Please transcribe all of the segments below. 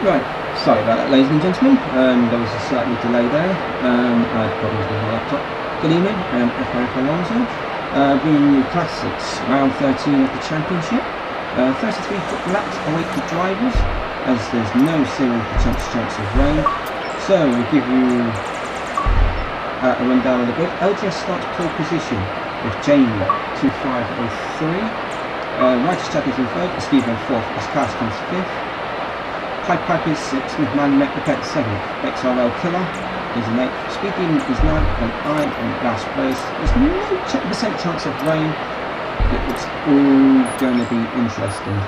Right, sorry about that, ladies and gentlemen. There was a slight delay there. I had problems with my laptop. Good evening, FRF Alonso. Bringing you classics, round 13 of the championship. 33 laps await the drivers, as there's no serious chance of rain. So we'll give you a rundown of the grid. LGS starts pole position with Jamie 2503. Righteous Chap is in third, Stephen fourth, as Cass comes fifth. Pipe is sixth, with Man Mecapet seventh. XRL Killer is in eighth. Speed Demon is ninth, and I in last place. There's no percent chance of rain. It's all going to be interesting.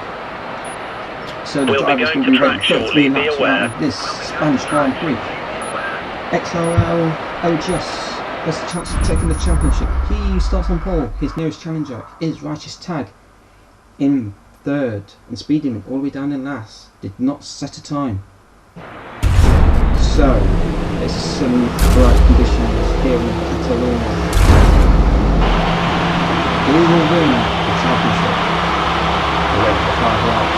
So the drivers will be running 33 laps around this Spanish Grand Prix. XRL LGS has the chance of taking the championship. He starts on pole. His nearest challenger is Righteous Tag in third, and Speed Demon all the way down in last. Did not set a time. So there's some bright conditions here in Catalunya. Who will win the championship? We'll wait for 5 laps.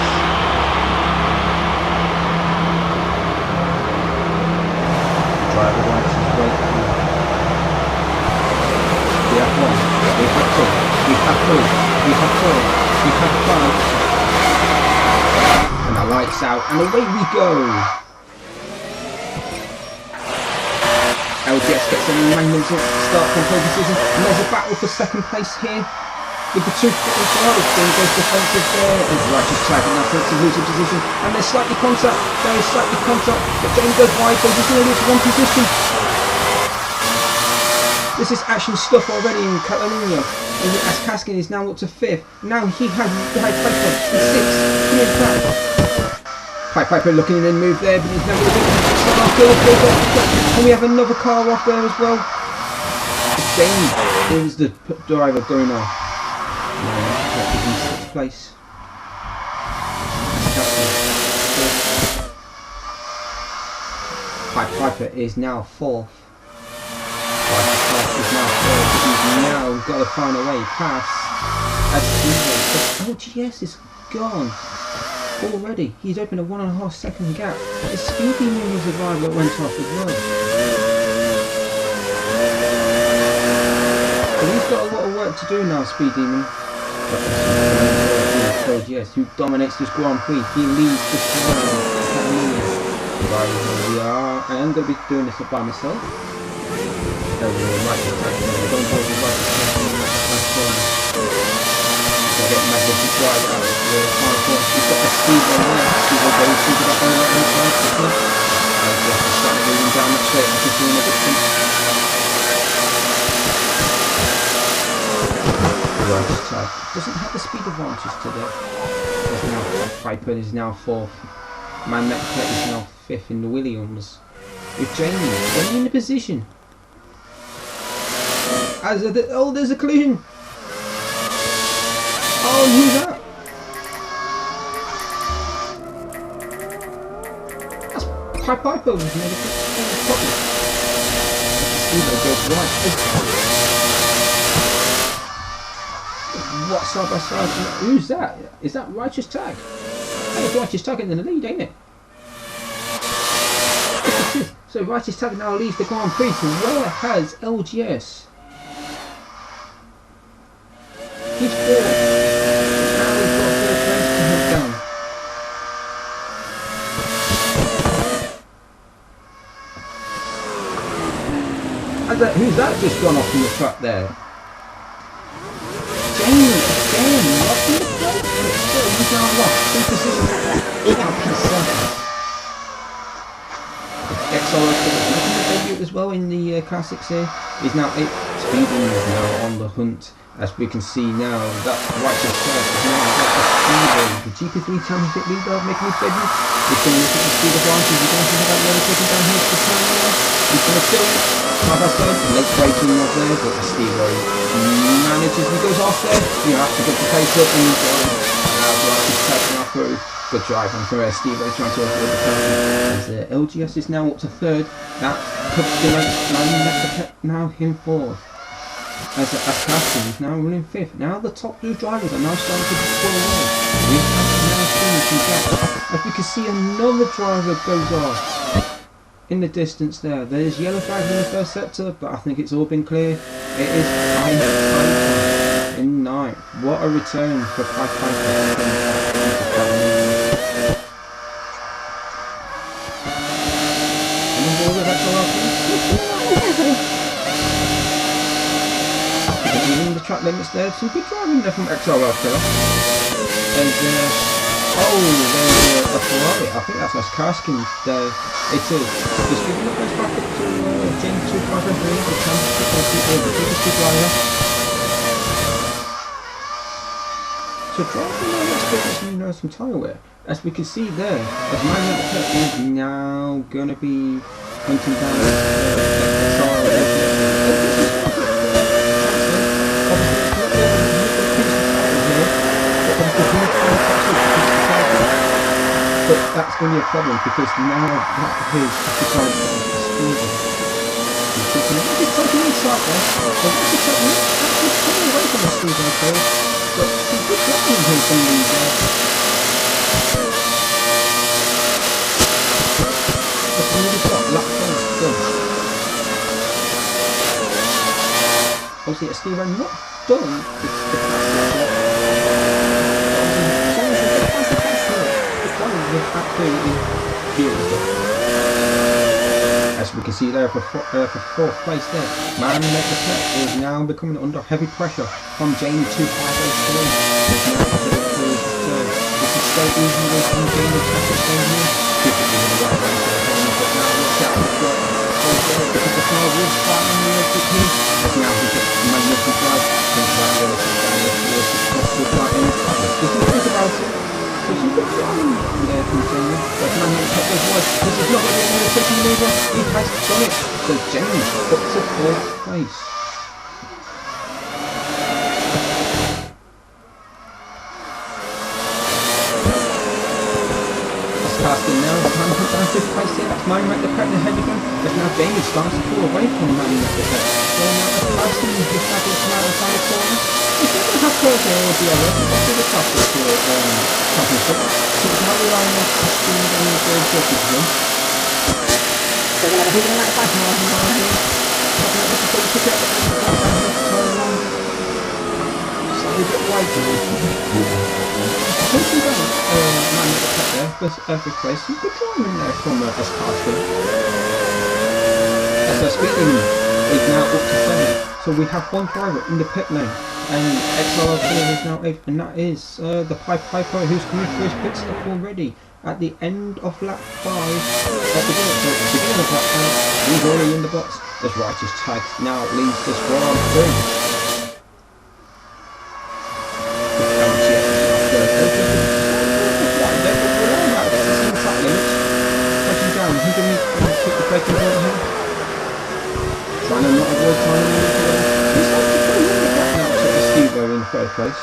Driver lights is breaking. We have 1, we have 2, we have 3, we have 4, we have 5. And the lights out, and away we go. LGS gets a magnificent start from pole position, and there's a battle for second place here with the two football drivers. Then goes defensive there, as Righteous Tag and now takes a losing position, and there's slightly contact, there is slightly contact, but James goes wide, so he's going to lose one position. This is action stuff already in Catalunya, as Kaskin is now up to 5th. Now he has Pipe Piper in 6th. He is back. Pipe Piper looking in and move there, but he's never going to be. And we have another car off there as well. James is the driver going off. Now he's in 6th place. Pipe Piper is now 4th. Is now third, but he's now got to find a way past as LGS is gone already. He's opened a 1.5 second gap. His Speed Demon was the driver that went off as well. So he's got a lot of work to do now, Speed Demon. LGS, who dominates this Grand Prix. He leads this round. We are. I am going to be doing this by myself. We're going to go with get magnetic drive out of the final course. We've got the speed on there. Steve will go through that on the right hand side. Just starting moving down that straight. I can see him a distance. Righteous Tag doesn't have the speed advantage today. There's now Piper is now 4th. Man Mecapet is now 5th in the Williams. With Jamie in the position. Oh, there's a collision! Oh, who's that? That's Pipe Piper with another problem. Stevo goes right. What, side by side? Who's that? Is that Righteous Tag? Hey, it's Righteous Tag in the lead, ain't it? So Righteous Tag now leads the Grand Prix. So where has LGS? He's 4th. Now we've got 4th place to head down. Who's that just gone off in the truck there? Jamie again, lost in the plate. He's now lost in position. Now P7. XRL debut as well in the classics here. He's now 8th. Speed Demon is now on the hunt. As we can see now, that Righteous Tag is now got the Speedway, the GP3 Championship leader, making his debut. He's going to look at the speed advantage. He's going to think about really taking down here to the turn there. He's going to kill it. Side by side, late braking was there, but the Speedway manages. He goes off there. You have to get the pace up and he's going. Now Righteous Tag now through. Good drive on through Steve-O trying to avoid the penalty. As LGS is now up to 3rd. That puts the now him 4th. As Caston is now running 5th. Now the top 2 drivers are now starting to pull away. We have now seen some gaps. As we can can see another driver goes off in the distance there. There's yellow flags in the first sector, but I think it's all been clear. It is Piper in 9th. What a return for Piper. Even the track limits there, some good driving there from XRL Killer. And there's a Ferrari. I think that's nice casking there. It is. Just giving the best back up to James 253, the championship, the biggest supplier. So driving now, let's get some tyre wear. As we can see there, as Manuel is now going to be hunting down but that's going to be a problem because now that is the time for the speed. He's taking inside there, but he's actually coming away from the speed on the but he's good driving here from these that's really got lap done. Obviously, a Steve not done. It's the absolutely beautiful. As we can see there for 4th place there, Man Met the Pet is now becoming under heavy pressure from Jamie 2503. Is now after the cruise return. This is so easy away from Jamie Classic Spain here. Typically in the right hand side, but now watch out for the because the car was fighting the exit here. As now he gets magnificent drive. Things like this is down the towards the possible flight in his partner. This is think about it. So you could driving there from Jamie. But Man Met the Pet goes wide. This is not going to be another quick maneuver. He has done it. So Jamie up to 4th place. Casting now, Man put down 5th place here, that's Man Met the Pet ahead of him, but now Jamie starts to pull away from Man Met the Pet. So now as Casting is just having to come out outside the corner, he's not going to have Curtin or the other, that's the classic championship, so it's now relying on Casting and the Joker to win. So we're going to have a 195 miles an hour here, talking about this to get the turn around, slightly a bit wide to pushing down Man Met the Pet there, first place, some good driving there from S Casting. As speeding is now up to 7, so we have one driver in the pit lane, and XRL is now 8th, and that is the Piper who's coming through his pit stop already at the end of lap 5, at the beginning of lap 5, he's already in the box. As Righteous Tag now leads this Grand Prix. Trying to not avoid trying to he's like to put in the back now to Stevo in 3rd place.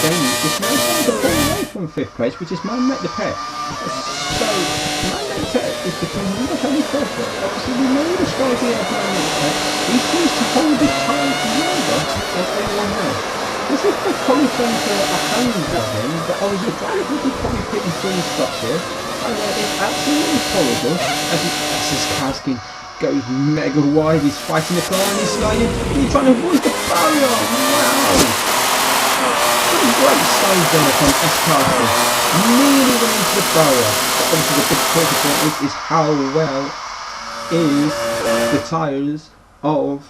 It's now starting to pull away from 5th place, which is Man Met the Pet. So Man Met the Pet is becoming under heavy pressure. Obviously we know the strategy of Man Met the Pet. He seems to hold his time longer than anyone else. This is probably going to a hand for him, but obviously the driver will be probably pitting 3 spots here. And it's absolutely horrible as his casting goes mega wide. He's fighting the car and he's sliding. He's trying to avoid the barrier. Wow! What a great save there from S Casting. Nearly went into the barrier. But obviously the big talking point is how well is the tyres of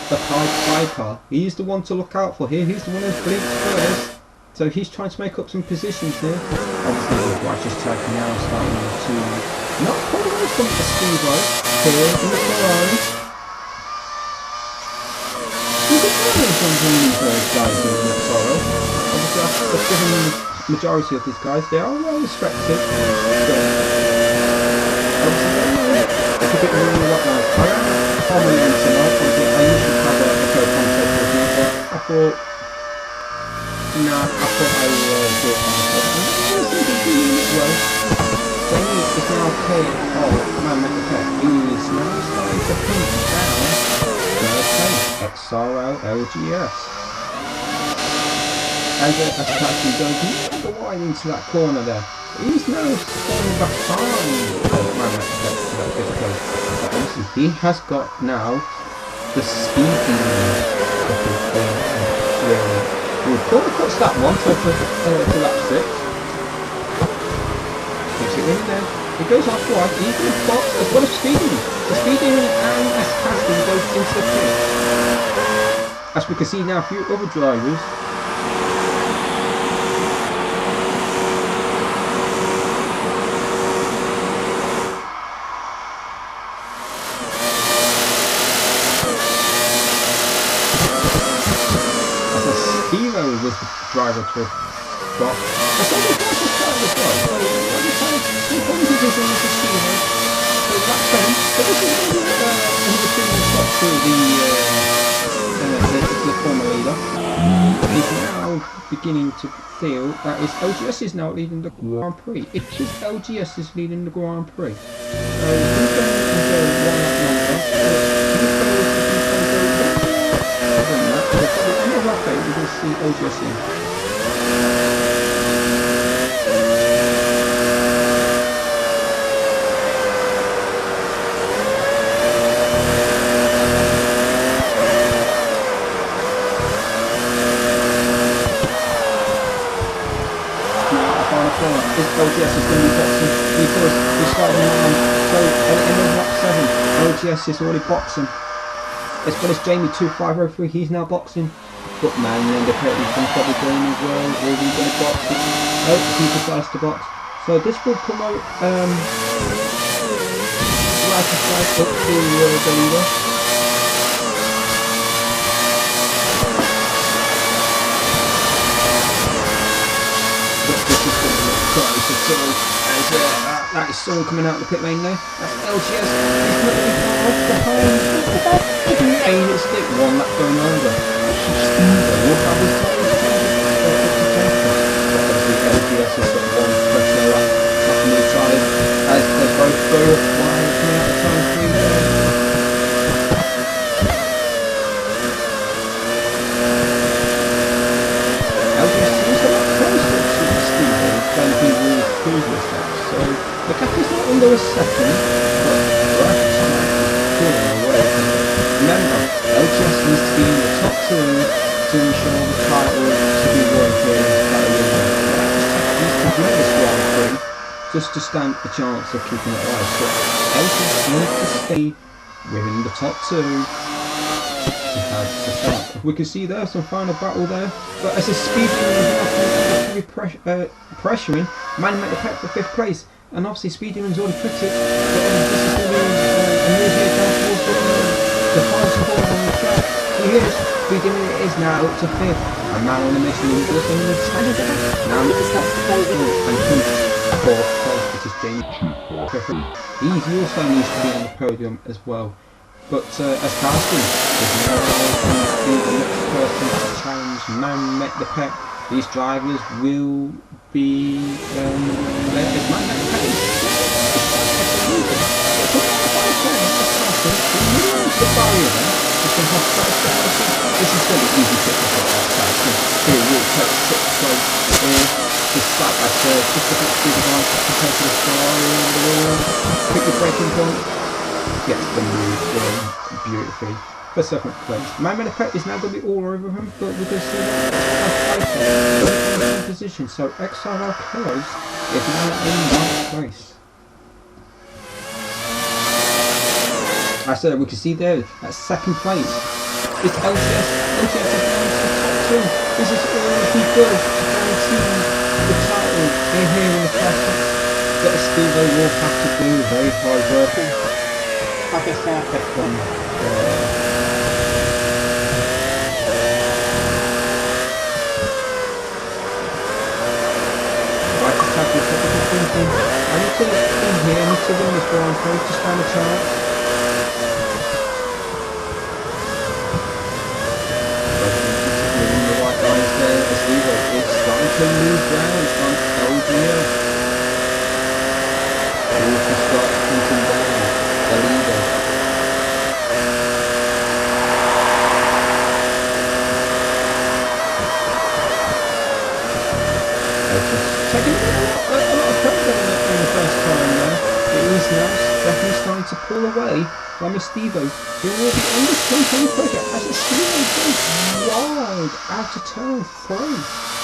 the Piper. He's the one to look out for here. He's the one who's blinked first. So he's trying to make up some positions here. Obviously with Righteous Tag now starting to not pull away from the Stevo here in the Ferrari. You can tell from these guys in the Ferrari. Obviously I've given the majority of these guys, they are well respected. But obviously it's a bit really what now. I am commenting tonight, I usually have a co-commentator with me, but I thought I will do it on the top. And I think he's doing it well. Jamie is now clear of Man Met the Pet. He is now starting to pinch down 3rd place, XRL LGS. As Casting goes mega right into that corner there. He's now falling behind Man Met to that 5th place. But obviously he has got now the speed we'll probably puts that one to lap 6. Keeps it in there. It goes off wide, he's in the box as well as speeding. The speeding and as casting goes into the pit. As we can see now, a few other drivers. Hero was the driver to stop. That's all the cars are starting as well. So every time he comes into the Hero, so that's fine. But this is going to be in between the stop to the former leader. He's now beginning to feel that his LGS is now leading the Grand Prix. If his LGS is leading the Grand Prix, so he's going to go one lap longer. We can see LGS in. This LGS is going to be boxing because we're starting on. So at the end of lap 7, LGS is already boxing. As well as Jamie 2503, he's now boxing. But man, and the pit is probably going as well. Will he going to box? Oh, he decides to box. So this will promote right side up to the leader. That is someone coming out of the pit lane there. That's LGS. He's not really far off behind. It's stick one lap going over. We'll have his LGS has got one pressure up on the side as they both go wide coming out of time 3 there. LGS seems a lot closer to Stephen than he was previously. So the captain's not under a second, but right time is pulling away. Remember, LGS needs to be in the top 2 to ensure the title to be won here in Catalunya. Needs to win this Grand Prix just to stand a chance of keeping it alive. So LGS needs to stay within the top 2 to have the chance. We can see there some final battle there, but as a speed pressuring, Man Met the Pet for 5th place, and obviously Speedyman's already put it, but this is going to be a move here down towards the final support on the track. Here Speedyman is now up to 5th, and man on the mission is also in the standard now it's up to 4th and who's 4th place, which is Jamie. He also needs to be on the podium as well. But as Carsten is now going to be the next person to challenge Man Met the Pet, these drivers will be Man Met the Pet is the barrier there. This is going to be easy to pick up that Carsten. Here will take 6th place here. Just like I said, just a bit through the line compared to the sky. Pick your braking point. Gets the move done beautifully for 7th place. Man Met the Pet is now going to be all over him, but we're going to see that position. So XRL Classic is now in 9th place. I said we can see there at 2nd place. It's LGS. LGS is now into the top 2. This is all he does to guarantee the title here in the classics. But Steve will have to do very hard work. Like I said, right to tackle technical thinking. I need to in here, I need to win this Grand Prix to stand a chance. Moving the right lines there, as Evo is starting to move down on LGS. Wolf is starting to come down. The leader. LGS taking a lot of pressure in the first time there. It is now definitely starting to pull away from Estevo, who will be under some pressure as Estevo goes wide out of turn 3.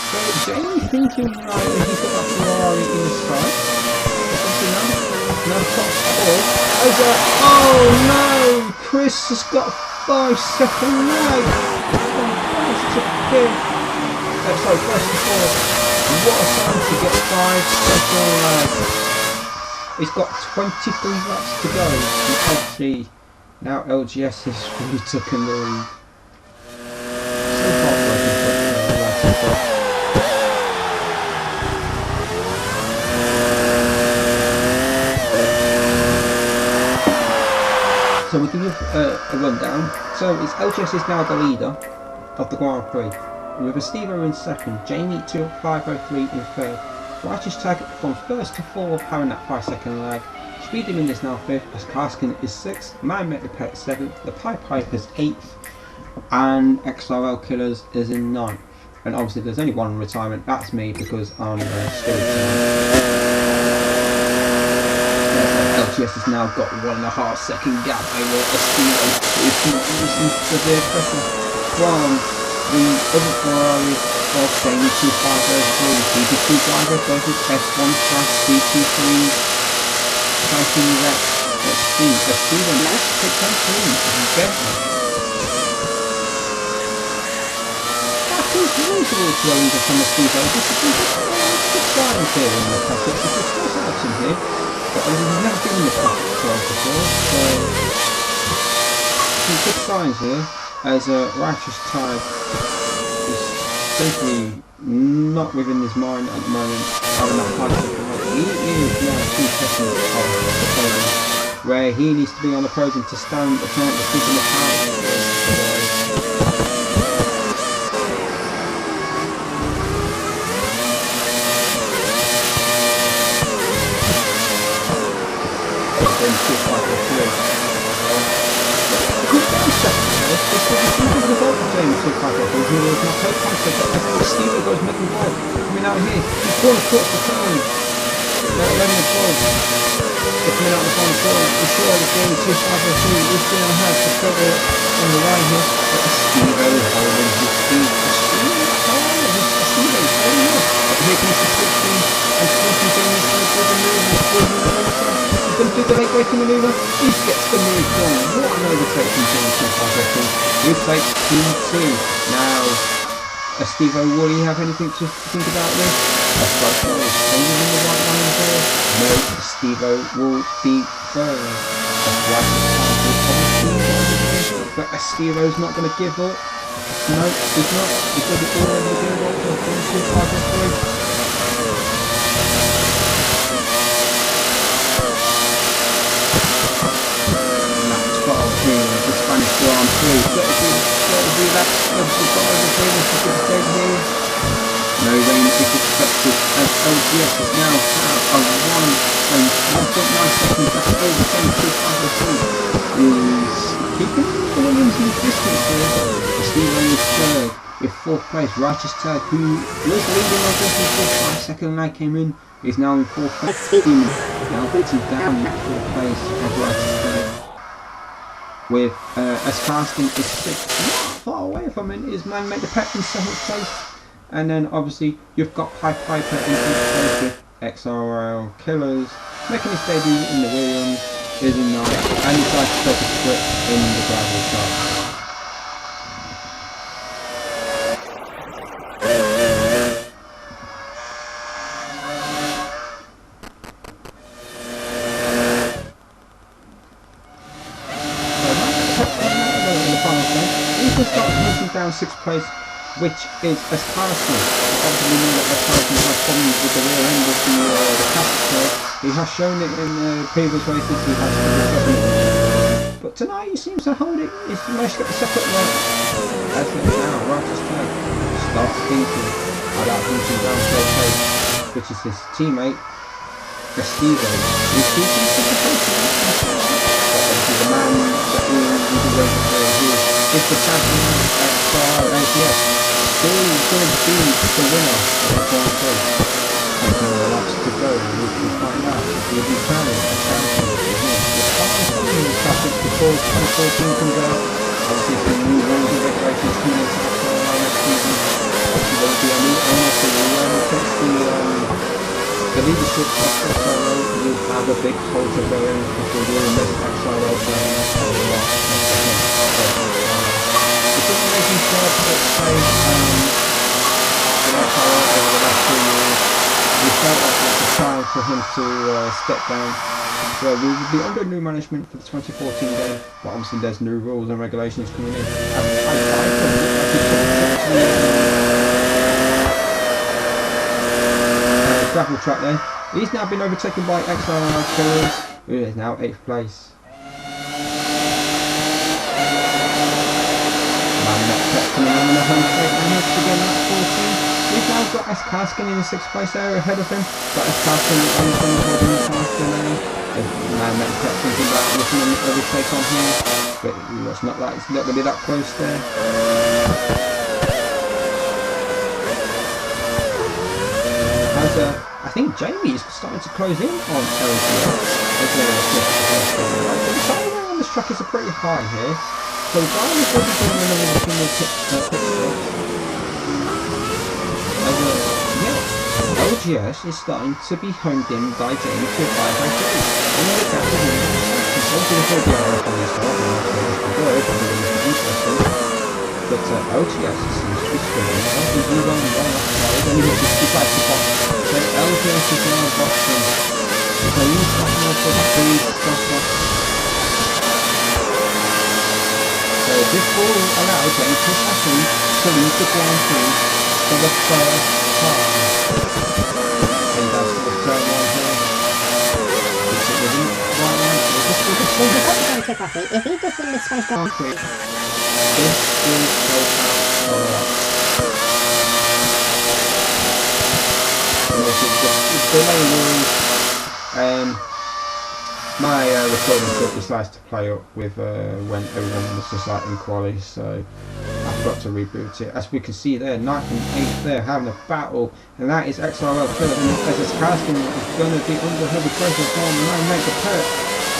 So Jamie thinking right that he's got that Ferrari in his sights. Now top 4 over. Oh no! Chris has got 5-second lag from first to 5th. Sorry, first to 4th. What a time to get 5-second lag. He's got 23 laps to go. And now LGS is really taken the lead. Still heartbreaking for So we can give a rundown. So it's LGS is now the leader of the Grand Prix, with Estevo in second, Jamie 503 in third. Righteous Tag from first to 4th, having that 5-second lag. Speeding is now 5th, as Karskin is 6th, Man Met the Pet 7th, the Pied Pipers 8th, and XRL Killers is in 9th. And obviously there's only one retirement, that's me, because I'm still LGS has now got 1.5 second gap over Estevo, who is facing severe pressure from the other Ferrari of Jamie 2503. DP2 driver versus F1/DP3 champion rep. Let's see, Estevo last pick on team. That is reasonable to a leader from Estevo. This is good signs here in the classic. This is first action here. But we've never been in the classic 12 before, so some good signs here as Righteous Tide is simply not within his mind at the moment, having that high second leg. He is now 2 seconds off the podium, where he needs to be on the podium to stand the chance of keeping the power. Estevo goes making wide, coming out here, he's going to touch the turn. Now 11 and 12. They're coming out the final corner. I'm sure the game 2-5-2 is going to have to cover on the line here. But Estevo is holding his speed. Estevo is holding up. But here comes the 16 and 20 Jamie's going to do the move. He's going to do the late braking manoeuvre. He gets the move done. What an overtake from Jamie 2-5-2. He takes P2. Now Estevo, will he have anything to think about this? That's right, no, staying in the right line there. No, Estevo will be third. That's right, but Estevo's not going to give up. No, he's not. He's going to be all over the game. That's 12 here, the Spanish Grand Prix. No rain is expected as LGS is now a 1.9 seconds back over Jamie 2-5-2 is keeping the Williams in distance here. Estevo is third with 4th place. Righteous Tag, who was leading on just before 5-second lag came in, is now in 4th place. Now beaten down that 4th place of Righteous Tag. With as Karskin is 6th, not far away from him is Man Made the Pet in 7th place, and then obviously you've got Pied Piper in 8th place with XRL Killers making his debut in the Williams is in 9th, and he tries to take a split in the gravel start. Down 6th place, which is as Karskin. Obviously we know that Karskin has problems with the rear end of the classic car. He has shown it in previous races, he has struggled, but tonight he seems to hold it. He's managed to get the setup right. As it now, Righteous Tag starts thinking about finishing down 3rd place, which is his teammate Estevo. He's keeping the man that we will be waiting for here. Is the champion XRL, yes, still going to be the winner of the Grand Prix. to go, and we can find out if we'll be carrying a championship again. It's starting something in the classics before 2014 comes out. Obviously, some new rules and regulations coming into XRL next season. Obviously, there will be a new owner, so whoever takes the leadership of XRL will have a big cult of their own, because they will make XRL players a lot of the amazing club, let's say, in XRL over the last 2 years. We felt like it was a time for him to step down. So we will be under new management for the 2014 game, but obviously there's new rules and regulations coming in. Gravel track there. He's now been overtaken by XRL Killers, who is now 8th place. Coming on the home straight and hits again at 14. We've now got S. Carskin in the 6th place there ahead of him. But S. Carskin is only from holding the faster now. Man, that's thinking about looking at the overtake on here. But it's not going to be that close there. I think Jamie is starting to close in on LCS. The time on this track is pretty high here. So the guy is going to be doing another single pit stop. LGS is starting to be homed in by Jamie to 5 by 3. And the gap is in. It's also going to be on this start, but LGS seems to be scoring. He's moved on well outside, and he decides to box. So LGS is now boxing. So he's boxing off for the 3 stop. So this will allow James to actually to lead the Grand Prix for the first time. And that's the turn 1 here. It's it within right now. If he just in the space Grand Prix, this will help out a lot. And also the delay rules. My recording kit decides to play up with when everyone was just like in quali, so I've got to reboot it. As we can see there, 9th and 8th there having a battle, and that is XRL Killer, and as it's casting is going to be under heavy pressure from Man the Pet.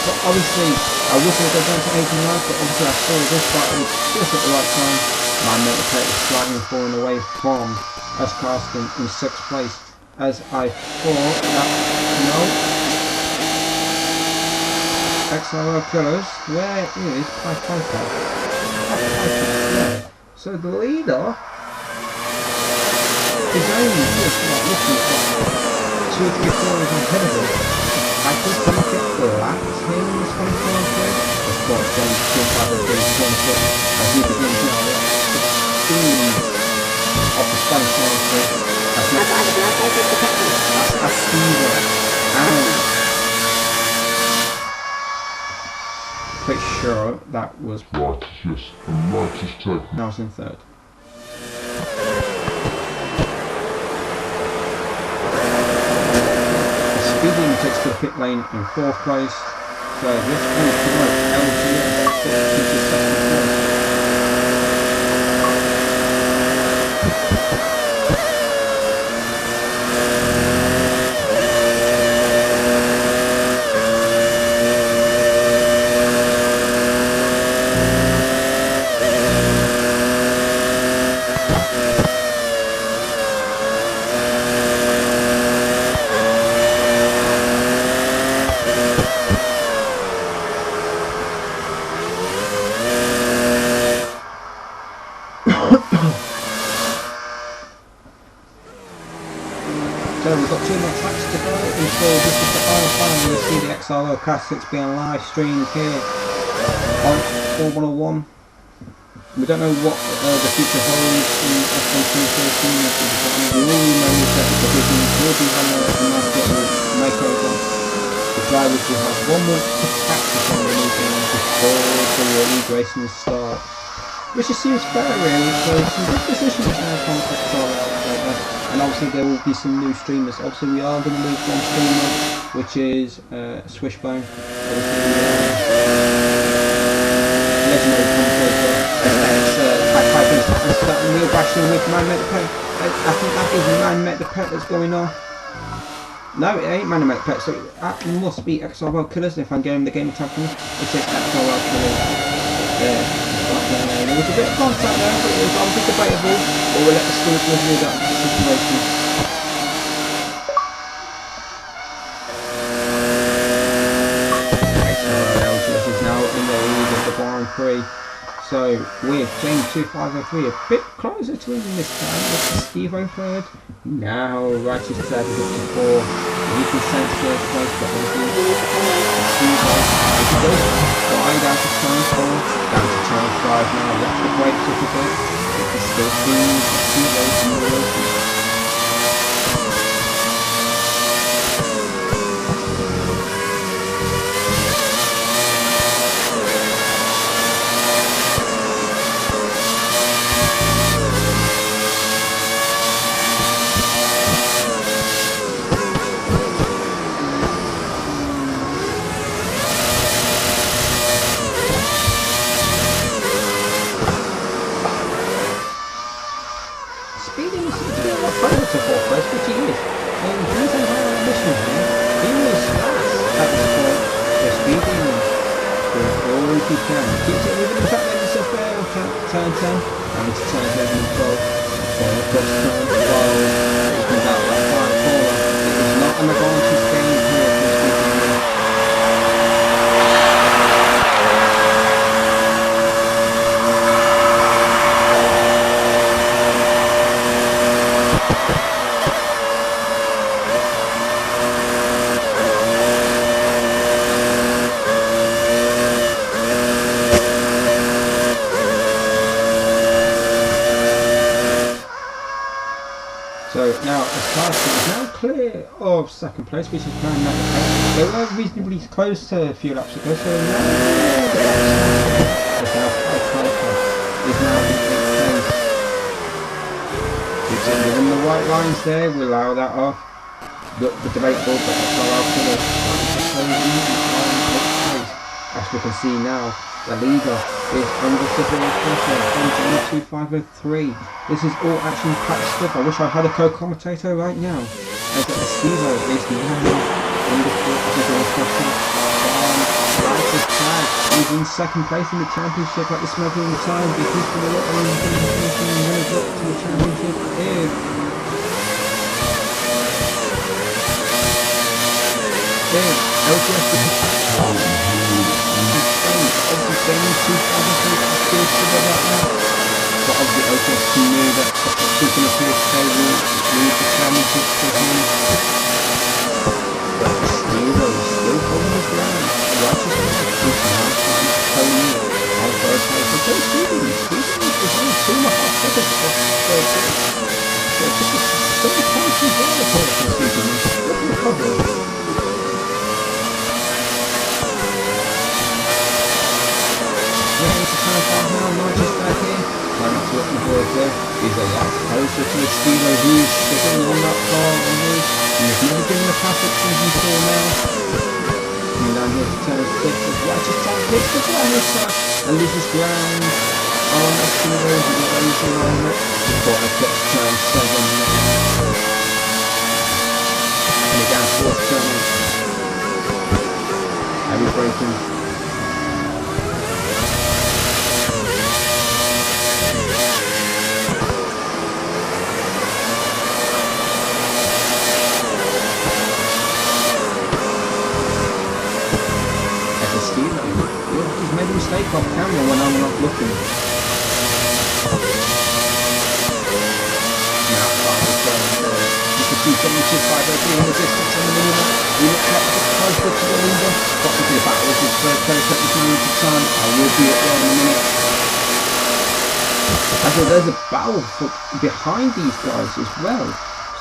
But obviously, I wish I could go down to 8 and 9, but obviously I saw this battle just at the right time. Man the Pet is slightly falling away from S. Casting in 6th place, as I thought that, XRL Killers, where is Piper? Yeah. So the leader is only just looking for 2 or 3 corners ahead of him. Piper's going to get lapped here in this one corner here. Of course, then 2 5 3 corner here as he begins now the speed of the Spanish corner here. That's Steven and pretty sure that was right, yes, and righteous take. Now it's in 3rd. Speeding takes to the pit lane in 4th place. So this will promote LGS to 2nd place. So we've got 2 more tracks to go until this is the final. You'll see the XRL Classics being live streamed here on Formula 1. We don't know what the future holds in F1 2013. We all know that the divisions will be on a nice little makeover. The drivers will have 1 more to practice on the new game before the league racing starts, which just seems fair really. So some good decisions now from XRL. And obviously there will be some new streamers. Obviously we are going to lose 1 streamer, which is Swishbone. Legendary commentator. Starting Neil Bashing with Man Met the Pet. I think that is Man Met the Pet that's going on. No, it ain't Man Make Pet, so that must be XRL Killers if I'm getting the game tag from it. It says XRL Killers. There. There was a bit of contact there, but it was obviously debatable. But we'll let the stewards review that situation. XRL Killers is now in the lead of the Grand Prix. So with James 2503 a bit closer to him this time, with Steve 3rd. Now Righteous Tag is up to 4. You can sense first place, but obviously Steve goes wide out to turn 4, down to turn 5 now. Watch the brakes up a bit. It can still see Steve turn 10, and to turn 11 and 12, then across turn 12, it comes out that far corner. It is not an advantage game here for speaking. So now, Escarcet is now clear of second place, which is Man Make Pet. They were reasonably close to a few laps ago, so now the South Piper is now in 8th place. It's within the white lines there, we'll allow that off. The debatable, but XRL Killers as we can see now, the leader is under severe pressure from 2503. This is all action packed stuff. I wish I had a co-commentator right now. As Estivo is now under severe pressure from Righteous Tag. He's in second place in the championship at this moment in time because for the little information and runner up to the championship is LTS obviously Spain 2003 still figure that out. But obviously LTS knew that she's going to feel stable, lead the championship for him. But Steve is still holding his ground. Righteous Tag is now trying to Tony on first place. So Stephen is only 2.5 seconds off third place. So it took us 7 points in there for Stephen. What can recover? Turn 5 now, Righteous Tag here. Trying not to look the board there. He's a lot closer to the Stilo who's sitting on that car on his. He's never given a classic since before now. Coming down here to turn 6 as Righteous Tag hits the ground and loses ground on the Stilo who's racing on it. Before I get turn 7 now. Coming down towards turn 8. Heavy braking. He's made a mistake off camera when I'm not looking. Now, you can see Championship 503 in the distance on the leader. He looks like a bit closer to the leader. Got to be a battle with his third place at the beginning of the time. I will be up there in a minute. As well, there's a battle behind these guys as well.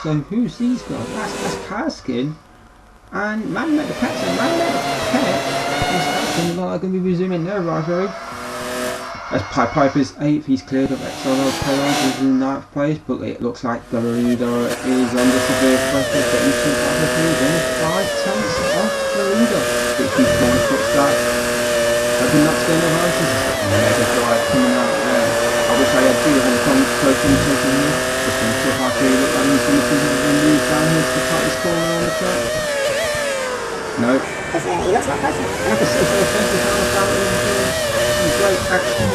So who's these guys? That's Kaskin and Man Make Pet. So Man Make Pet is going to be resuming their rivalry. As Piper's 8th, he's cleared of XRL Classic, he's in 9th place, but it looks like the leader is under severe pressure, getting to the 5/10 off the leader. But he's going to fix that. Hoping that's going to help us. Mega drive coming out there. I wish I had two of them co-commentating here. Just going to see how they look like he's going to move down here to the tightest corner on the track. No. Because he looks a lot closer. And I can see Some great action.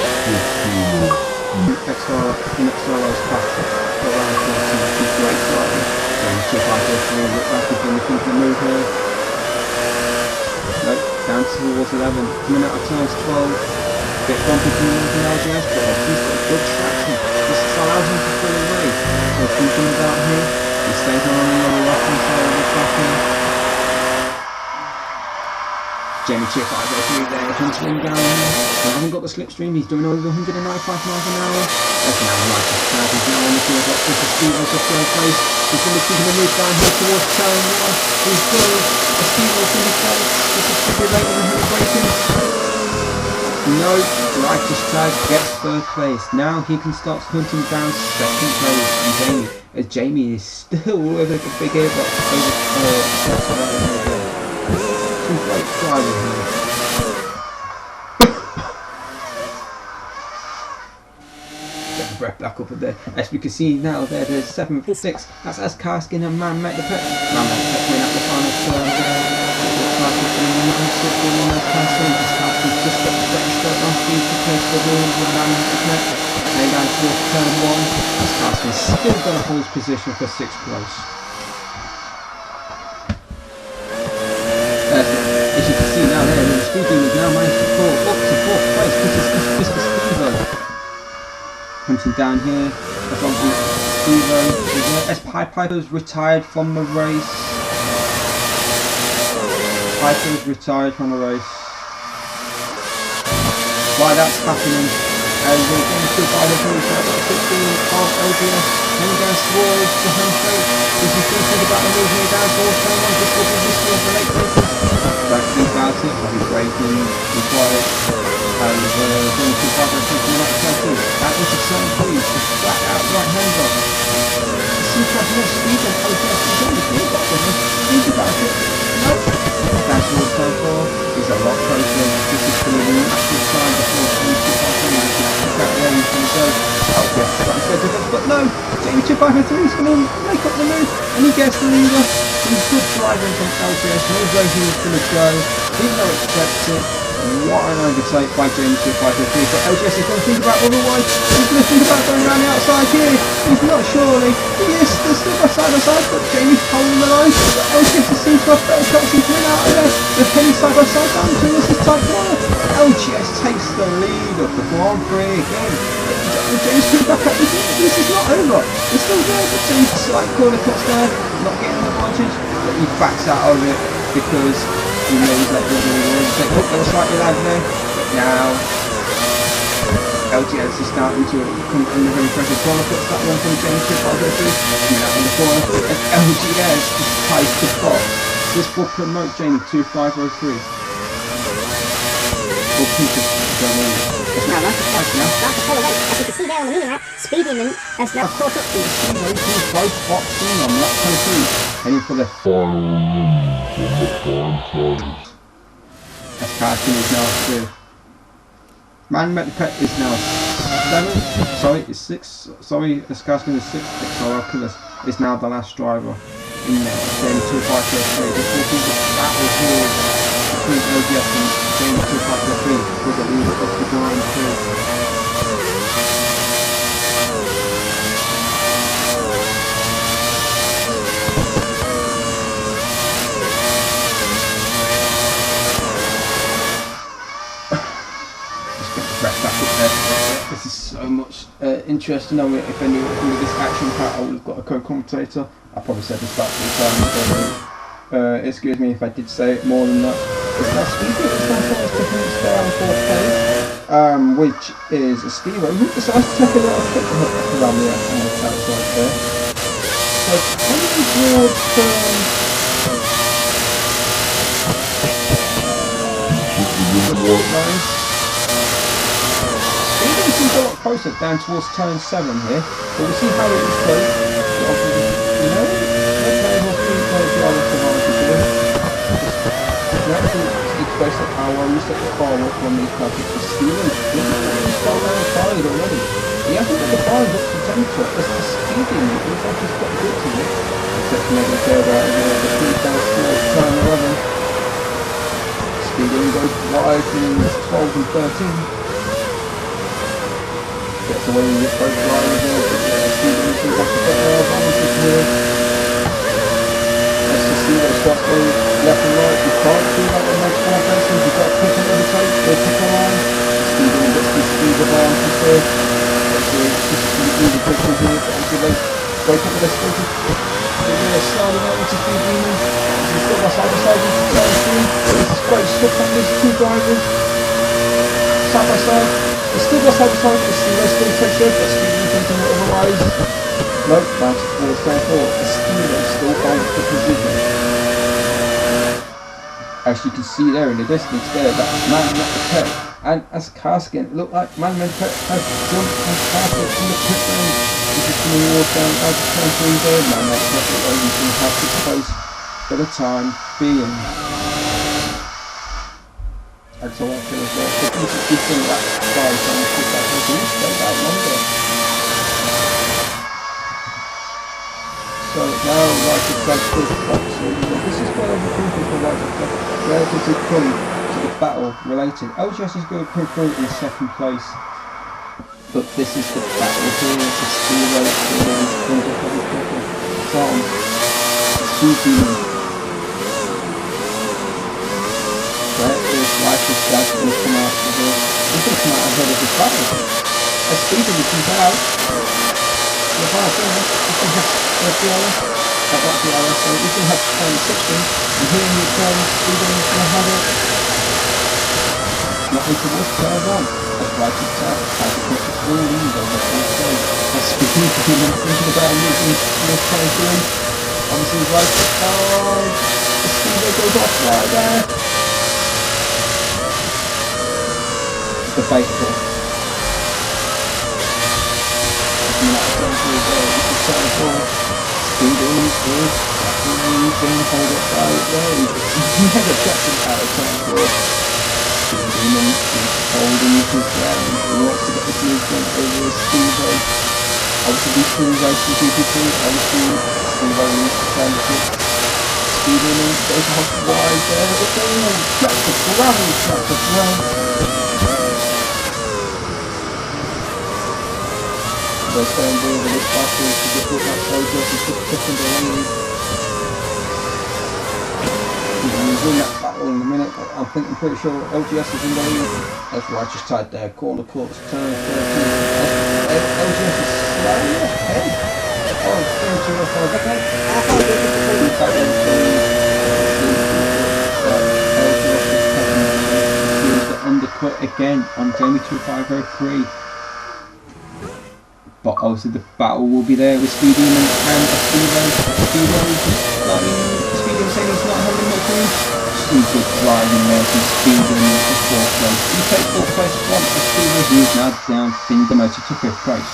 XRL's Classic. Around 14, some great driving. Going 2.503, look like he's been looking for the move here. Nope, down towards 11. Coming out of turns 12. Bit bumpy to the LGS, but he's got good traction. This allows him to pull away. So thinking about here, he stays on the left hand side of the track here. Jamie Chip 503 there, hunting down here. He hasn't got the slipstream, he's doing over 195 miles an hour. That's now right to start, he's now on the field, got to speed on the third place. He's going to keep the move down here towards turn 1. He's good, a speed will finish there. This is pretty late on the braking. No, Righteous Tag gets third place. Now he can start hunting down second place. And Jamie is still with a big airbox over some great driving here. Get the breath back up a bit. As we can see now, there's 7th, 6th. That's as Karskin and Man met the pit. Man met the pit win at the final turn there. Just got the better start last week to place the wheel with Man met the pit. Then down towards turn 1. As Karskin still got to hold his position for 6th place. As you can see now there, the speed demon has now managed to fall up to 4th place. This is Mr. Stevo. Hunting down here, as long as Stevo is there. As Piper's retired from the race. Piper's retired from the race. Why that's happening, we're going to by the route at 16 of OBS, and goes towards the home straight. This is thinking about the move here down towards turn 1, this will be risky for late breakers. Don't think about it, I'll be braking required, and going to find my taking the next turn 2. That is a turn 3, just flat out right hander. It seems to have more speed than OBS is on the gearbox, think about it. Nope. Down towards turn 4, he's a lot closer. This is going to be an actual time before Jamie 253 out where he's going to go. Oh yes, but no, Jamie 253 is going to make up the move, and he gets the leader. He's good driving from LGS, knows where he was going to go, didn't know expect it. What an overtake by Jamie 253, but LGS is going to think about otherwise. He's going to think about going around the outside here. He's not surely. Yes, they're still by side, but Jamie's holding the line. But LGS seems to have better shots in coming out of there. They're heading side by side down to this tight corner. LGS takes the lead of the Grand Prix again. James comes back up. This is not over. It's still there, but James slight corner cuts there, not getting the advantage, but he backs out of it because he knows that he's going to take. Oh, there was slightly lag there, but now LGS is starting to come under very pressure. Corner cuts that one from James to 503, coming out in the corner, and LGS just ties to box. This will promote Jamie to 503. We'll keep it going. Now, that's a full away. As you can see there on the mini map, Speedy Mint has now caught up to the Speedway team both boxing on lap 23, heading for the Final run from the time as Karskin is now 3rd. Man met the pet is now 7th. Sorry, it's 6th. Sorry, as Karskin is 6th. XRL Killers is now the last driver in there. Jamie 253. This will be the battle here between LGS and Jamie 253 with the lead of the Grand Prix. This is so much interesting. I mean, if anyone with this action pack, I would have got a co-commentator. I probably said this about 3 times. Excuse me if I did say it more than that. It's now Speedy. It's now first to stay on 4th place, which is a Stevo who decides to take a little trip around the outside there. So coming towards nice. It seems a lot closer down towards turn 7 here, but we'll see how it is close. It's based on how well you set the car up on these packets for Steven. He's gone down side already. He hasn't got the bar up potential. It's the speeding. It looks like he's got good to it. Except maybe further out of the 3 down towards turn 11. goes wide in 12 and 13. Gets away with it both drivers there, but Stephen comes off the advantage here. Let's just see what starts going left and right. You can't see that in those 4 places. You've got to pick and overtake, or pick a line. Stephen gets the speed advantage there. Just to do the picture here, but until they break up with their speed. They're sliding out into Speed Demon. He's got my side by side into turn 3. This is great stuff from these 2 drivers. Side by side. They're still got side by side, but Steve's still takes it, but Steven thinking otherwise. Nope, that's towards turn 4. The Steven still holds the position. As you can see there in the distance there, that man met the pit. And as Casket, looked like man met the pit has jumped on Casket in the pit lane. This is going to walk down out of turn 3 there. Man met the pit lane, he's going to have this place for the time being. And so I feel as well, but this is different that guy trying to put that into this straight out longer. So now right to flag this box. So this is what I'm looking for right to flag. Where does it come to the battle related? LGS is going to come through in 2nd place. But this is the battle here. It's a Stevo from Speed. Where is Righteous Dad going to come out of this? He's going to come out ahead of this battle. As Stephen comes out, the hard thing is he's going to have DRS, not DRS, so he's going to have turn 16, and here he comes, Stephen is going to have it. Not towards turn 1, as Righteous Dad has to push the full lead over the first stage. As Stephen thinking about moving towards turn 3, obviously Righteous Dad, Stephen goes off right there. Debatable. Speeding is being held up by Road. He has a traction out of turn 4. Speeding is holding his ground. He wants to get this movement over his Stevo. Obviously these 2 races GP2, obviously Stevo needs to turn the pit. Speeding goes off wide there, but then tracks the ground, tracks the ground. They're staying there with this battle to get all that progress and put in the lane. He's in that battle in a minute, but I'm pretty sure LGS is in the lead. That's Righteous Tide there, corner course, turn 13. LGS is slightly ahead. Oh, 3-2-5, okay. Back in LGS is taking the undercut again on Jamie 2503. But obviously the battle will be there with Speed Demon and Stevo. Stevo is just starting, Speed Demon saying he's not having much room. Some good driving there from Speed Demon to 4th place. He takes 4th place from Stevo, who is now down the motor to 5th place.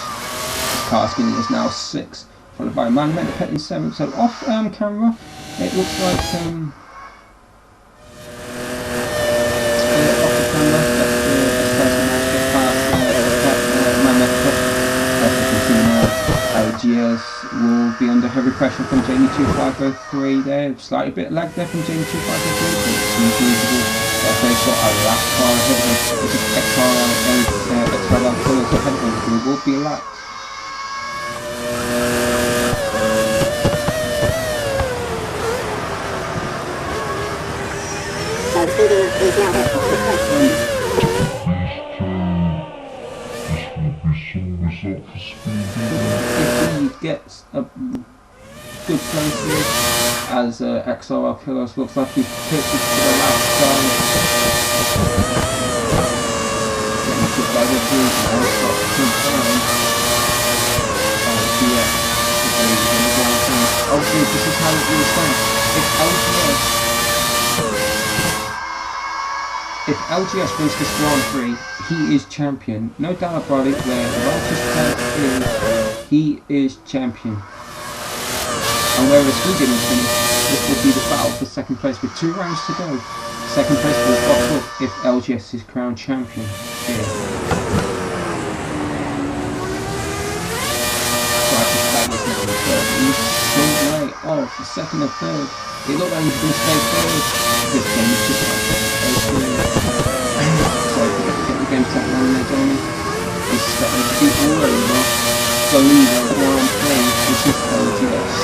Caskin is now 6th, followed by Man Met the Pet in 7th. So off camera, it looks like off the camera, LGS will be under heavy pressure from Jamie 2503 there, slightly bit lag there from Jamie 2503, but it's unusual. They've got a lap car ahead of them, which is XRL Classic ahead of them, who will be lapped. So Speedy is now at 4th place. If he gets a good place here, as XRL Killers looks like he's pitched it to the last time. Getting good by the group now, it's got good time. Oh dude, this is how it really stands. If LGS wins this Grand Prix, he is champion. No doubt about it, where he is champion. And whereas we didn't finish, this will be the battle for 2nd place with 2 rounds to go. 2nd place will box up if LGS is crowned champion here. He's so late. of the second and third. It looked like he was going to stay third. This game is just like so get the game set on there, Jamie. He's starting to be all over the leader of Grand Prix, which is LGS.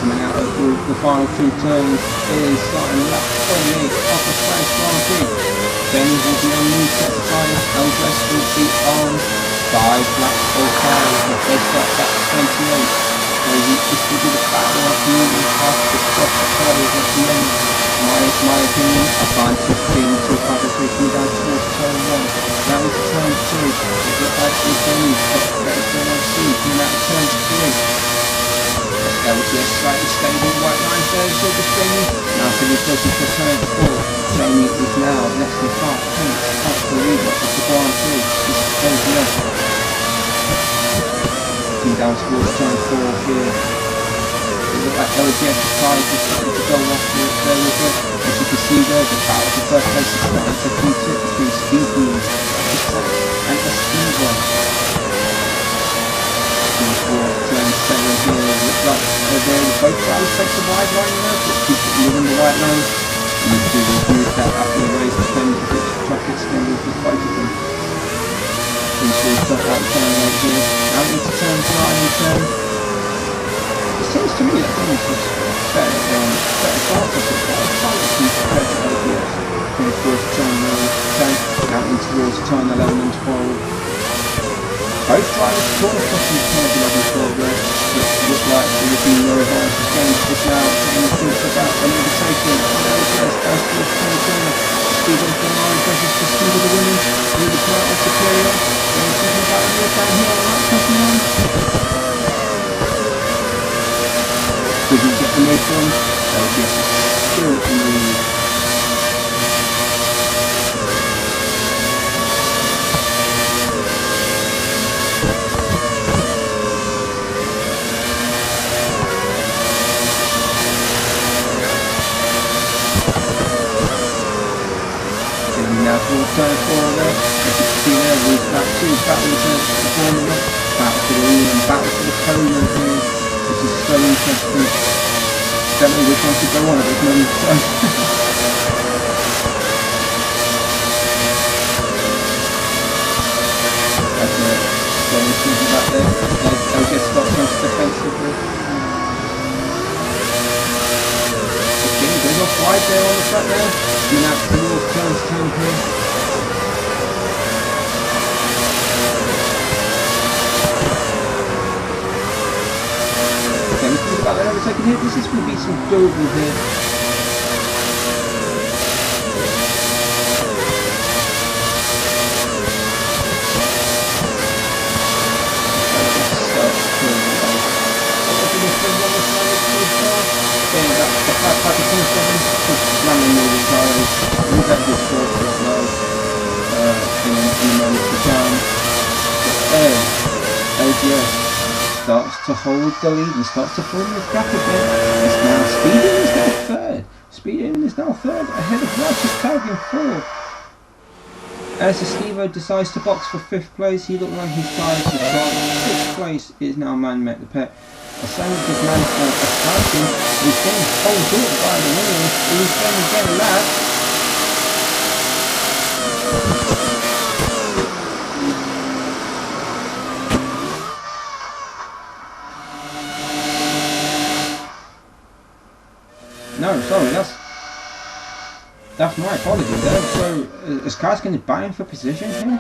Coming out of the final two turns is starting lap 28 off the Spanish Grand Prix. Then will be on new set of tyres. LGS will be on 5 laps or 5 if they start at 28. So this will be the battle of the moving past the stop the tyres at the end. My opinion, I find 15 to 5 coming down towards turn 1. Now into turn 2. It looks like it's only got better turn on C. Coming out of turn 3. LGS slightly stable, white line there, silver stringing. Now for the closest to turn 4. Jamie is now less than 5 tenths off the leader of the Grand Prix. This is LGS. Looking down towards turn 4 here. It looks like LGS's tyres are starting to go off there with it. As you can see there, the battle for first place is starting to heat it between Speedy and Esteban. Turn 7 here, looks like both drivers take the wide line there, but keep it within the white line. And you see we've used that after the race, depending on which traffic schedule for both of them. Into the top out turn right here, now into turns 9 and 10. It seems to me that things was better faster, but better quality compared to LGS. Coming towards turn 10, out in towards turn 11 and 12. Both drivers caught across the turn 11 there, but look like they would be no advantage again. Just now, Jamie thinks about an overtaking. LGS does towards turn 10. Speed on the line, versus the speed of the women. Through the car of Superior. Then thinking about a little down here on that second one. Doesn't get the mid one. LGS is still in the lead. Now towards turn 4 there, as you can see there, we've got 2 battles the Formula, battle for the lead and battle for the pole here, which is so interesting. Don't know which one should go on at this moment, so. That's it, so we're thinking about there, LGS stops onto defensively. Goes off wide there on the track now, coming out towards turns 10 here. Okay, we think about that overtaking here. This is going to be some doable here. Slamming all the tyres, we'll get this forward as well in a moment to time. But there, LGS starts to hold the lead and starts to form the gap a bit. It's now Speeding is now third. Speeding is now third ahead of Righteous Tag in 4. As Estevo decides to box for 5th place, he looked like his tyres were shot. 6th place is now Man Met the Pet. A sandwich man for a starting, he's getting pulled up by the winners, he's going to get a lap. No, sorry, that's my apology there. So, is Karskin vying for position here?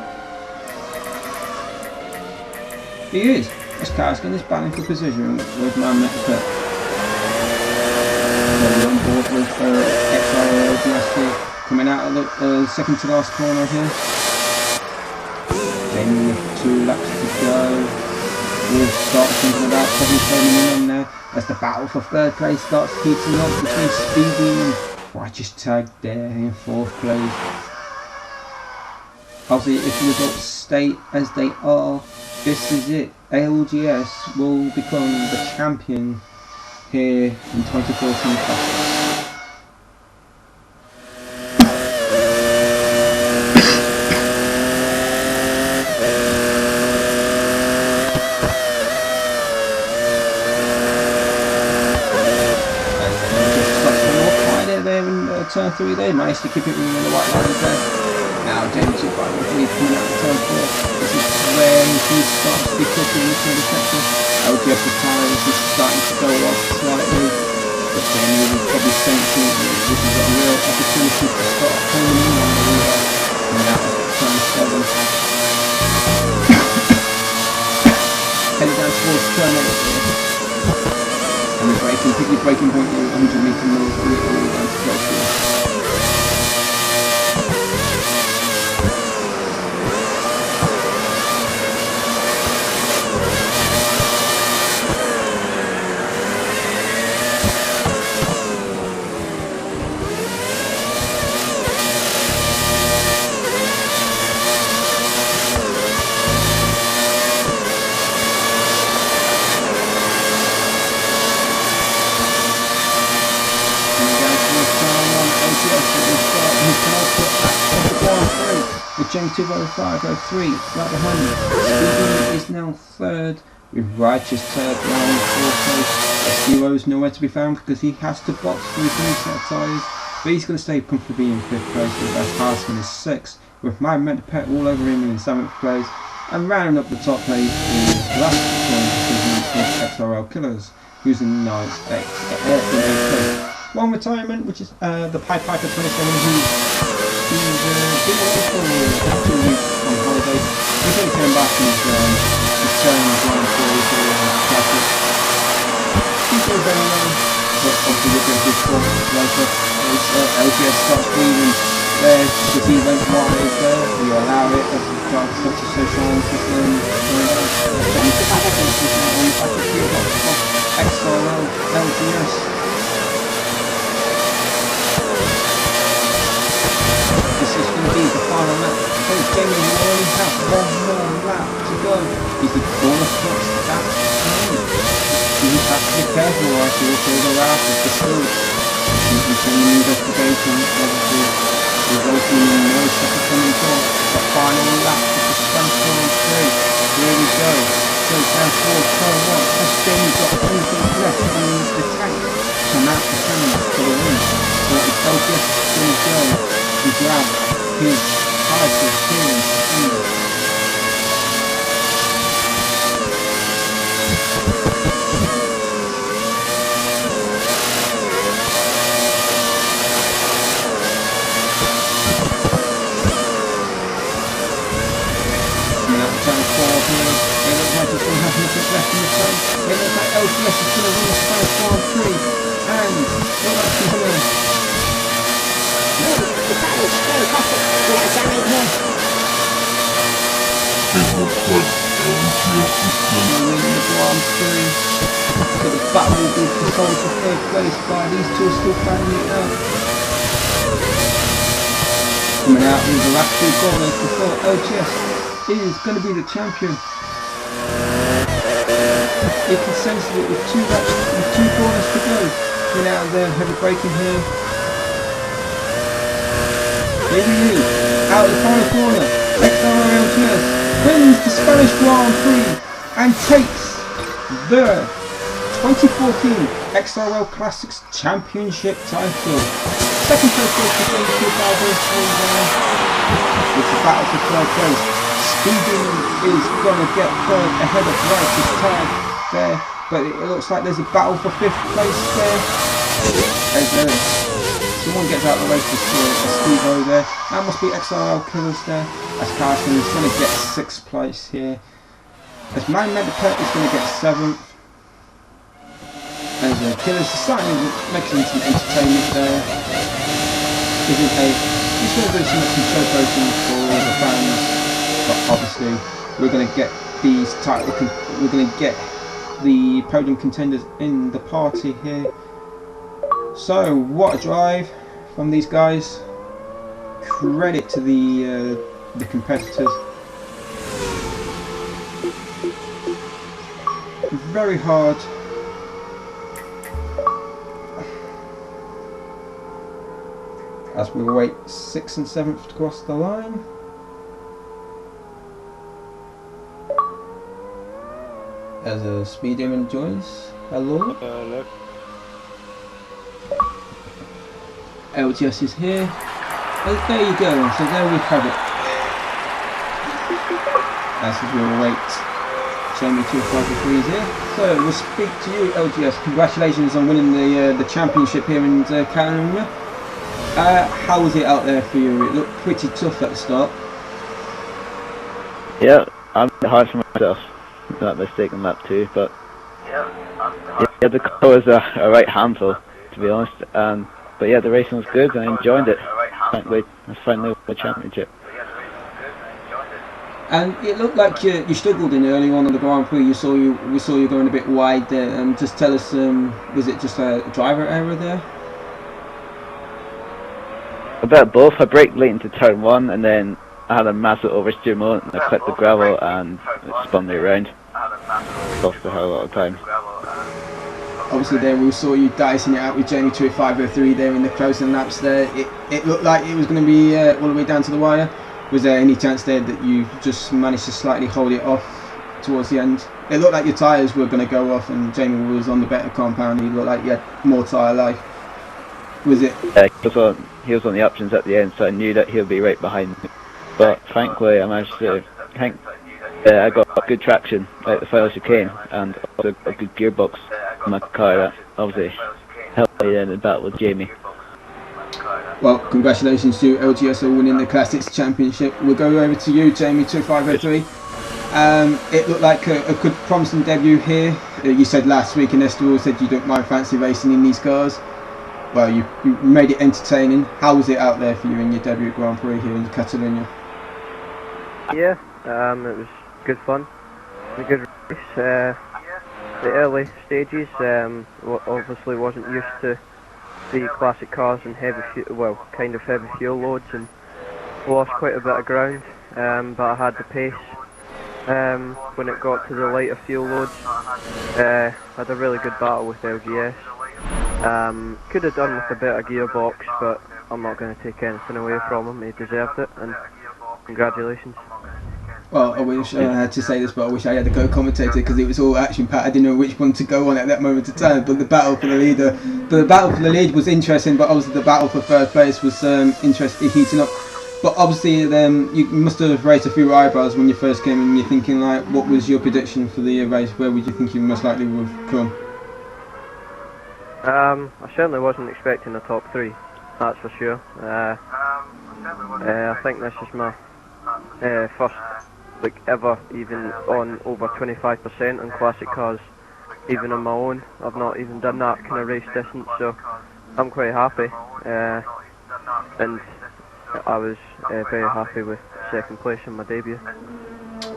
He is. As Karskin is battling for position with Man Met the Pit. We're on board with XRL Classic coming out of the second to last corner here. Then with 2 laps to go, we'll start thinking about probably turning in there as the battle for 3rd place starts heating up between Speedy and Righteous Tag there in 4th place. Obviously, if the results stay as they are, this is it. LGS will become the champion here in 2014 Classics. 3 there, managed to keep it moving in the right lines there. Now James 2 5 3 coming out of turn 4. This is when he starts to be cooking in this middle section. LGS the tires is starting to go off slightly, but then you will probably sense it. This is a real opportunity to start honing in on the leader coming out of turn 7. Heading down towards turn 8 here. And we're braking, pick your braking point here, 100 metre north, and we're going down to close here. With James 205.03 right behind me. Speedy is now third with Righteous third round fourth place. Zero is nowhere to be found because he has to box for his new set of tyres, but he's going to stay comfortably in 5th place with Best Harsman is 6th with my Medipet all over him in 7th place, and rounding up the top place is the last decision is XRL Killers who's in 9th place. One retirement, which is the Pied Piper 27 He's been away for 2 weeks on holiday. He only came back and returned Grand Prix for Classic. He's doing very well, but obviously we'll get his form later. LGS starts bleeding there because he went wide there. We allow it as the driver starts to social on XRL LGS. This is going to be the final lap. So Jamie will only have one more lap to go. He's the corner spots that time. You have to be careful or else you will feel the wrath of the school. You can send an investigation, obviously resulting in no second coming short. The final lap of the Sprint Grand Prix. Here we go. So down towards turn 1. Has Jamie got anything left in the tank? Come out the cannon for the win. So it's LGS going to go and grab his title here in Spain. Coming out of turn 4 here, it looks like he's going to have nothing left in the tank. It looks like LGS is going to win the Spanish Grand Prix, and look like he's going to The battle is very classic. We have a jam right here. It looks like LGS is still winning the Grand Prix. So the battle will be controlled for 3rd place by these two still fighting it out. Coming out in the last 2 corners before LGS is going to be the champion. You can sense it with 2 laps and 2 corners to go. Coming out there, heavy braking here. Here he is, out of the final corner. XRL LGS wins the Spanish Grand Prix and takes the 2014 XRL Classic Championship title. Second place goes to James 2003. It's a battle for 3rd place. Speedy is going to get 3rd ahead of Righteous tag there, but it looks like there's a battle for 5th place there. Someone gets out of the race for Steve-O there. That must be XRL Killers there. As Carson is going to get 6th place here. As Man Medipet is going to get 7th. As Killers is starting to make some entertainment there. He's going to do some show posting for the fans. But obviously we're going to get these we're going to get the podium contenders in the party here. So what a drive from these guys. Credit to the competitors. Very hard. As we wait 6th and 7th to cross the line. As a Speedman joins. Hello. Hello. LGS is here. Oh, there you go. So there we have it. As we'll wait. Jamie 253 is here. So we'll speak to you, LGS. Congratulations on winning the championship here in Catalunya. How was it out there for you? It looked pretty tough at the start. Yeah, I'm a bit hard for myself. That mistake on lap 2, but yeah, the car was a right handful, to be honest. But yeah, the racing was good and I enjoyed it. Frankly, I finally won the championship. And it looked like you struggled in early on the Grand Prix. We saw you going a bit wide there. Just tell us, was it just a driver error there? A bit of both. I braked late into turn 1 and then I had a massive oversteer moment and I clipped the gravel and it spun me around. Cost a hell of a lot of time. Obviously there we saw you dicing it out with Jamie 2503 there in the closing laps there. It looked like it was going to be all the way down to the wire. Was there any chance there that you just managed to slightly hold it off towards the end? It looked like your tyres were going to go off and Jamie was on the better compound. He looked like he had more tyre life. Was it? Yeah, he was on the options at the end, so I knew that he'll be right behind me. But thankfully I managed to, I got good traction out the final chicane and also a good gearbox in my car that obviously helped me in the battle with Jamie. Well, congratulations to LGS on winning the Classics Championship. We'll go over to you, Jamie 2503. It looked like a good promising debut here. You said last week in Estoril, said you don't mind fancy racing in these cars. Well, you made it entertaining. How was it out there for you in your debut Grand Prix here in Catalunya? Yeah, it was good fun. A good race. The early stages, obviously wasn't used to the classic cars and heavy fuel loads, and lost quite a bit of ground. But I had the pace when it got to the lighter fuel loads. Had a really good battle with LGS. Could have done with a better gearbox, but I'm not going to take anything away from him. He deserved it, and congratulations. Well, I wish I had to say this, but I wish I had a co-commentator because it was all action-packed. I didn't know which one to go on at that moment of time. But the battle for the lead was interesting. But obviously the battle for third place was interesting, heating up. But obviously, you must have raised a few eyebrows when you first came in. You're thinking like, what was your prediction for the race? Where would you think you most likely would have come? I certainly wasn't expecting a top 3. That's for sure. I think this is my first ever even on over 25% on classic cars, even on my own. I've not even done that kind of race distance, so I'm quite happy, and I was very happy with second place in my debut.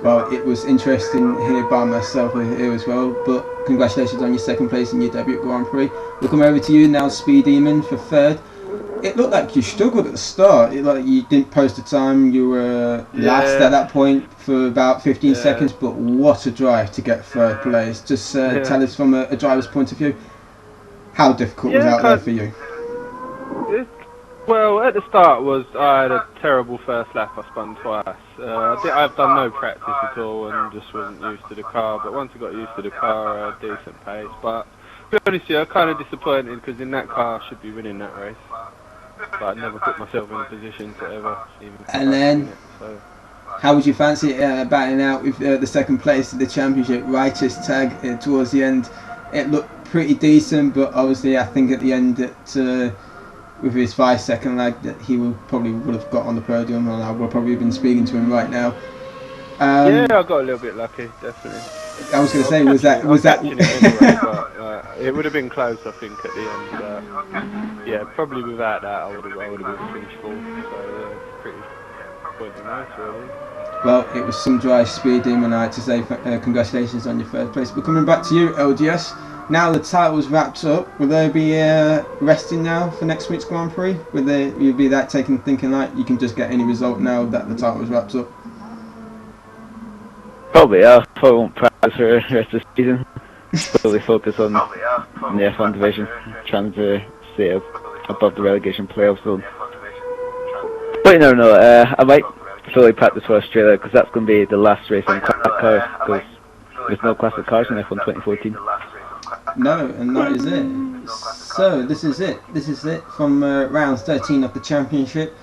Well, it was interesting here by myself here as well, but congratulations on your second place in your debut Grand Prix. We'll come over to you now, Speed Demon, for third. It looked like you struggled at the start. It looked like you didn't post a time. You were last at that point for about 15 seconds, but what a drive to get third place. Just tell us from a driver's point of view, how difficult was out there for you? Well, at the start I had a terrible first lap. I spun twice. I've done no practice at all and just wasn't used to the car. But once I got used to the car, I had a decent pace. But to be honest, I'm kind of disappointed because in that car I should be winning that race. But I never put myself in a position to ever even. And then, so. How would you fancy batting out with the second place in the championship? Righteous tag towards the end. It looked pretty decent, but obviously I think at the end that with his 5-second lag that he would have got on the podium, and I would probably have been speaking to him right now. Yeah, I got a little bit lucky, definitely. I was going to say, was that? Anyway, but, it would have been close, I think, at the end. Yeah, probably without that, I would have finished fourth. So pretty pointing nice, really. Well, it was some dry Speed Demon. I had to say congratulations on your third place. But coming back to you, LGS. Now the title's wrapped up. Will there be resting now for next week's Grand Prix? Will you be that thinking like you can just get any result now that the title's wrapped up? Probably, yeah. Probably won't practice for the rest of the season. Probably focus on the F1 division, trying to stay above the relegation playoff zone. But you never know. I might fully practice for Australia because that's going to be the last race on classic cars because there's no classic cars in F1 2014. No, and that is it. So this is it. This is it from round 13 of the championship.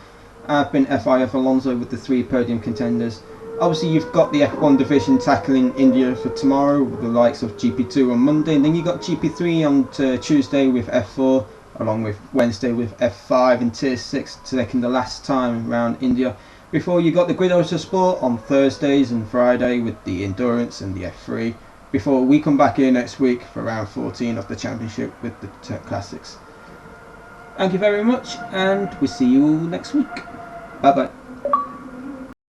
I've been FIF Alonso with the 3 podium contenders. Obviously, you've got the F1 division tackling India for tomorrow with the likes of GP2 on Monday, and then you got GP3 on Tuesday with F4, along with Wednesday with F5 and Tier 6 taking the last time around India. Before you got the Grid Autosport on Thursdays and Friday with the Endurance and the F3. Before we come back here next week for round 14 of the championship with the Classics. Thank you very much, and we'll see you all next week. Bye bye.